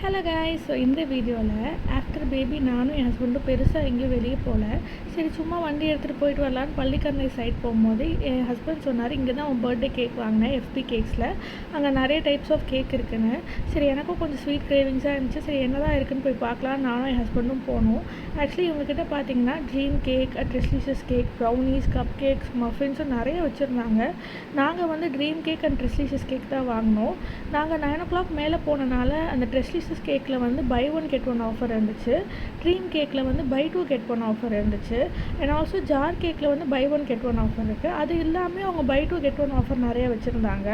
Hello guys. So இந்த வீடியோவில் after baby நானும் என் ஹஸ்பண்டும் பெருசாக எங்கேயும் வெளியே போகல. சரி சும்மா வண்டி எடுத்துகிட்டு போயிட்டு வரலான்னு பள்ளிக்கரணை சைட் போகும்போது என் ஹஸ்பண்ட் சொன்னார், இங்கே தான் அவன் பர்த்டே கேக் வாங்கினேன் எஃப்பி கேக்ஸில், அங்கே நிறைய டைப்ஸ் ஆஃப் கேக் இருக்குன்னு. சரி எனக்கும் கொஞ்சம் ஸ்வீட் கிரேவிங்ஸாக இருந்துச்சு. சரி என்ன தான் இருக்குன்னு போய் பார்க்கலாம் நானும் என் ஹஸ்பண்டும் போனோம். ஆக்சுவலி இவங்ககிட்ட பார்த்தீங்கன்னா dream cake, treslicious cake, brownies, cup cakes, மஃபின்ஸும் நிறைய வச்சுருந்தாங்க. நாங்கள் வந்து dream cake and treslicious cake தான் வாங்கினோம். நாங்கள் 9 o'clock மேலே போனனால அந்த ட்ரெஸ்லிஷியஸ் கேக்கில் வந்து buy one get one offer இருந்துச்சு. ட்ரீம் கேக்கில் வந்து buy two get one offer இருந்துச்சு. அண்ட் ஆல்சோ ஜார் கேக்கில் வந்து buy one get one offer இருக்குது. அது இல்லாமல் அவங்க buy two get one offer நிறைய வச்சுருந்தாங்க.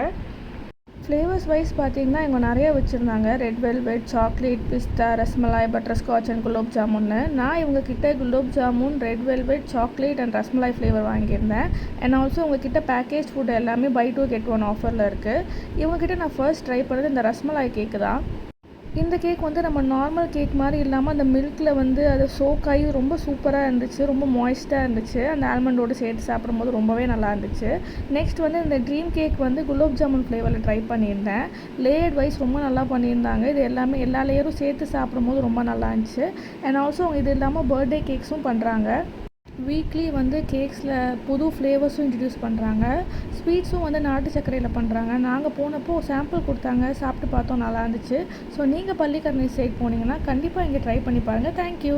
ஃப்ளேவர்ஸ் வைஸ் பார்த்தீங்கன்னா இவங்க நிறைய வச்சுருந்தாங்க. Red velvet, chocolate, pista, rasmalai, butterscotch and gulab ஜாமுன்னு. நான் இவங்கக்கிட்ட gulab jamun, red velvet, chocolate and rasmalai flavour வாங்கியிருந்தேன். அண்ட் ஆல்சோ உங்ககிட்ட பேக்கேஜ் ஃபுட் எல்லாமே பை டூ கெட் ஒன் ஆஃபரில் இருக்குது. இவங்ககிட்ட நான் ஃபர்ஸ்ட் ட்ரை பண்ணது இந்த ரஸ்மலாய் கேக்கு தான். இந்த கேக் வந்து நம்ம நார்மல் கேக் மாதிரி இல்லாமல் அந்த மில்கில் வந்து அது சோக்காகி ரொம்ப சூப்பராக இருந்துச்சு. ரொம்ப மாய்ஸ்ட்டாக இருந்துச்சு. அந்த ஆல்மண்டோடு சேர்த்து சாப்பிடும்போது ரொம்பவே நல்லா இருந்துச்சு. நெக்ஸ்ட் வந்து இந்த ட்ரீம் கேக் வந்து குலோப் ஜாமுன் ஃப்ளேவரில் ட்ரை பண்ணியிருந்தேன். லேயர்ட் வைஸ் ரொம்ப நல்லா பண்ணியிருந்தாங்க. இது எல்லாமே எல்லா லேயரும் சேர்த்து சாப்பிடும்போது ரொம்ப நல்லா இருந்துச்சு. அண்ட் ஆல்சோ இது இல்லாமல் பர்த்டே கேக்ஸும் பண்ணுறாங்க. வீக்லி வந்து கேக்ஸில் புது ஃப்ளேவர்ஸும் இன்ட்ரடியூஸ் பண்ணுறாங்க. ஸ்வீட்ஸும் வந்து நாட்டு சர்க்கரையில் பண்ணுறாங்க. நாங்கள் போனப்போ சாம்பிள் கொடுத்தாங்க, சாப்பிட்டு பார்த்தோம், நல்லா இருந்துச்சு. ஸோ நீங்கள் பள்ளிக்கரணை சைட் போனீங்கன்னா கண்டிப்பாக இங்கே ட்ரை பண்ணி பாருங்கள். தேங்க்யூ.